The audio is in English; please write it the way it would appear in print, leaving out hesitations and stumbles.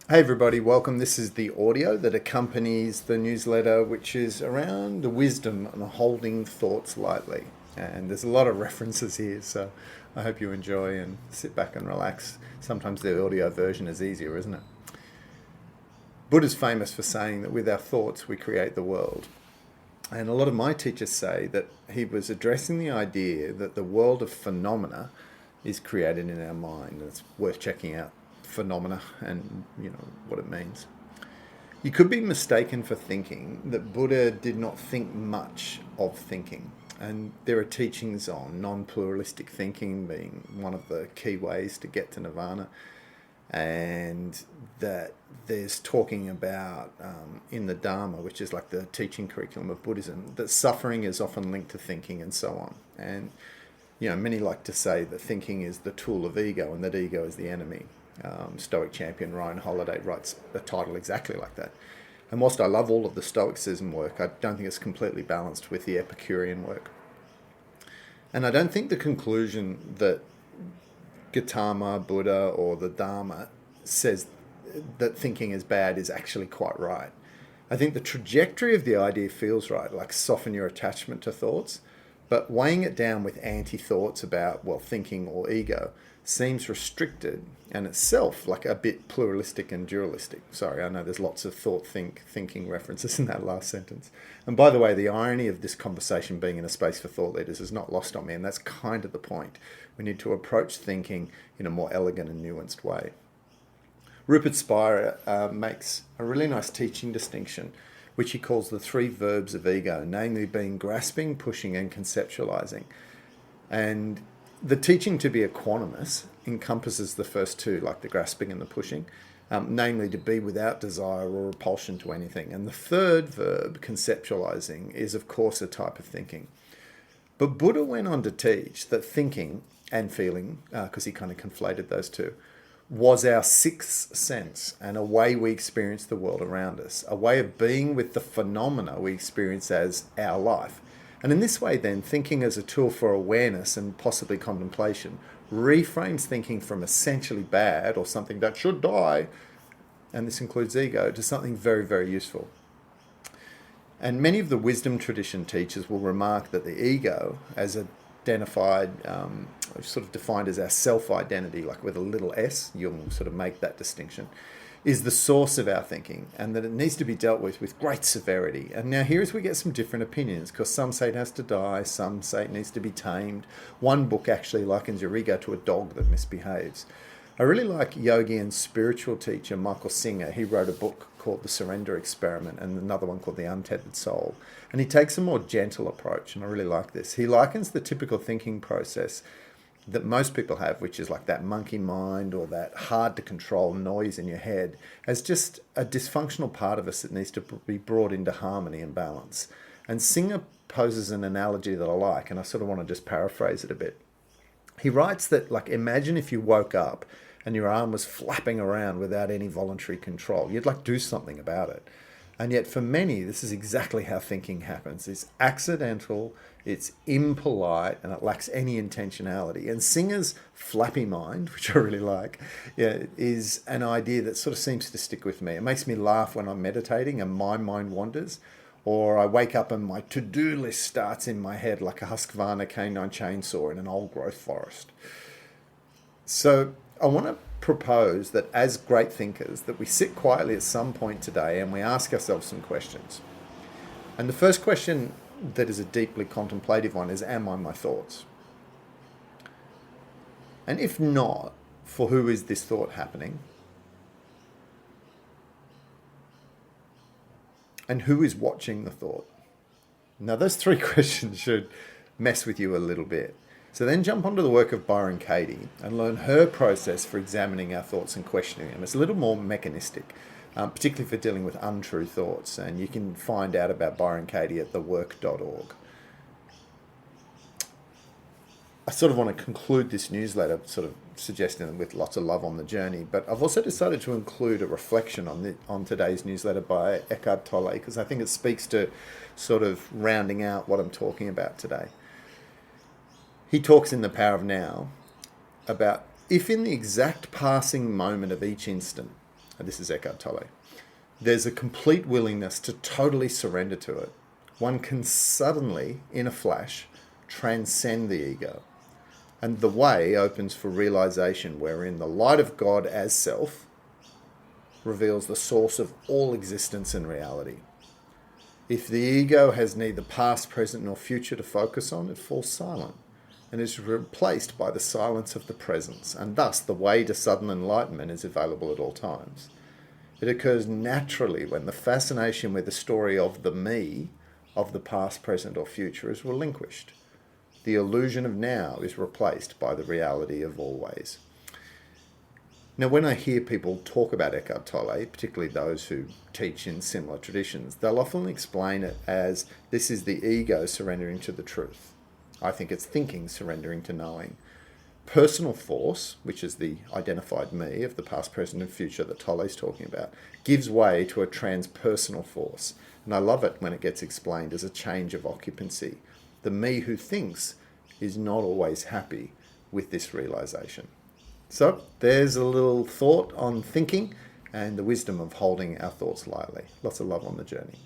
Hey everybody, welcome. This is the audio that accompanies the newsletter, which is around the wisdom on holding thoughts lightly. And there's a lot of references here, so I hope you enjoy and sit back and relax. Sometimes the audio version is easier, isn't it? Buddha's famous for saying that with our thoughts we create the world. And a lot of my teachers say that he was addressing the idea that the world of phenomena is created in our mind. It's worth checking out phenomena and what it means. You could be mistaken for thinking that Buddha did not think much of thinking. And there are teachings on non-pluralistic thinking being one of the key ways to get to nirvana, and that there's talking about in the Dharma, which is like the teaching curriculum of Buddhism, that suffering is often linked to thinking and so on. And many like to say that thinking is the tool of ego and that ego is the enemy. Stoic champion Ryan Holiday writes a title exactly like that. And whilst I love all of the Stoicism work, I don't think it's completely balanced with the Epicurean work. And I don't think the conclusion that Gautama, Buddha, or the Dharma says that thinking is bad is actually quite right. I think the trajectory of the idea feels right, like soften your attachment to thoughts, but weighing it down with anti-thoughts about, thinking or ego seems restricted and itself like a bit pluralistic and dualistic. Sorry, I know there's lots of thinking references in that last sentence. And by the way, the irony of this conversation being in a space for thought leaders is not lost on me, and that's kind of the point. We need to approach thinking in a more elegant and nuanced way. Rupert Spira makes a really nice teaching distinction, which he calls the three verbs of ego, namely being grasping, pushing, and conceptualizing. And the teaching to be equanimous encompasses the first two, like the grasping and the pushing, namely to be without desire or repulsion to anything. And the third verb, conceptualizing, is of course a type of thinking. But Buddha went on to teach that thinking and feeling, because he kind of conflated those two, was our sixth sense and a way we experience the world around us, a way of being with the phenomena we experience as our life. And in this way, then, thinking as a tool for awareness and possibly contemplation reframes thinking from essentially bad or something that should die, and this includes ego, to something very, very useful. And many of the wisdom tradition teachers will remark that the ego, as identified, sort of defined as our self-identity, like with a little s, Jung sort of make that distinction, is the source of our thinking, and that it needs to be dealt with great severity. And now here's where we get some different opinions, because some say it has to die, some say it needs to be tamed. One book actually likens your ego to a dog that misbehaves. I really like yogi and spiritual teacher Michael Singer. He wrote a book called The Surrender Experiment and another one called The Untethered Soul. And he takes a more gentle approach, and I really like this. He likens the typical thinking process that most people have, which is like that monkey mind or that hard to control noise in your head, as just a dysfunctional part of us that needs to be brought into harmony and balance. And Singer poses an analogy that I like, and I sort of want to just paraphrase it a bit. He writes that, like, imagine if you woke up and your arm was flapping around without any voluntary control. You'd like do something about it. And yet for many, this is exactly how thinking happens. It's accidental, it's impolite, and it lacks any intentionality. And Singer's flappy mind, which I really like, is an idea that sort of seems to stick with me. It makes me laugh when I'm meditating and my mind wanders, or I wake up and my to-do list starts in my head like a Husqvarna canine chainsaw in an old growth forest. So I want to propose that as great thinkers, that we sit quietly at some point today and we ask ourselves some questions. And the first question that is a deeply contemplative one is, am I my thoughts? And if not, for who is this thought happening? And who is watching the thought? Now, those three questions should mess with you a little bit. So then jump onto the work of Byron Katie and learn her process for examining our thoughts and questioning them. It's a little more mechanistic, particularly for dealing with untrue thoughts. And you can find out about Byron Katie at thework.org. I sort of want to conclude this newsletter sort of suggesting with lots of love on the journey, but I've also decided to include a reflection on today's newsletter by Eckhart Tolle, because I think it speaks to sort of rounding out what I'm talking about today. He talks in The Power of Now about if in the exact passing moment of each instant and this is Eckhart Tolle, there's a complete willingness to totally surrender to it. One can suddenly, in a flash, transcend the ego. And the way opens for realization wherein the light of God as self reveals the source of all existence and reality. If the ego has neither past, present, nor future to focus on, it falls silent and is replaced by the silence of the presence, and thus the way to sudden enlightenment is available at all times. It occurs naturally when the fascination with the story of the me, of the past, present, or future is relinquished. The illusion of now is replaced by the reality of always. Now, when I hear people talk about Eckhart Tolle, particularly those who teach in similar traditions, they'll often explain it as this is the ego surrendering to the truth. I think it's thinking surrendering to knowing. Personal force, which is the identified me of the past, present, and future that Tolle's talking about, gives way to a transpersonal force. And I love it when it gets explained as a change of occupancy. The me who thinks is not always happy with this realization. So there's a little thought on thinking and the wisdom of holding our thoughts lightly. Lots of love on the journey.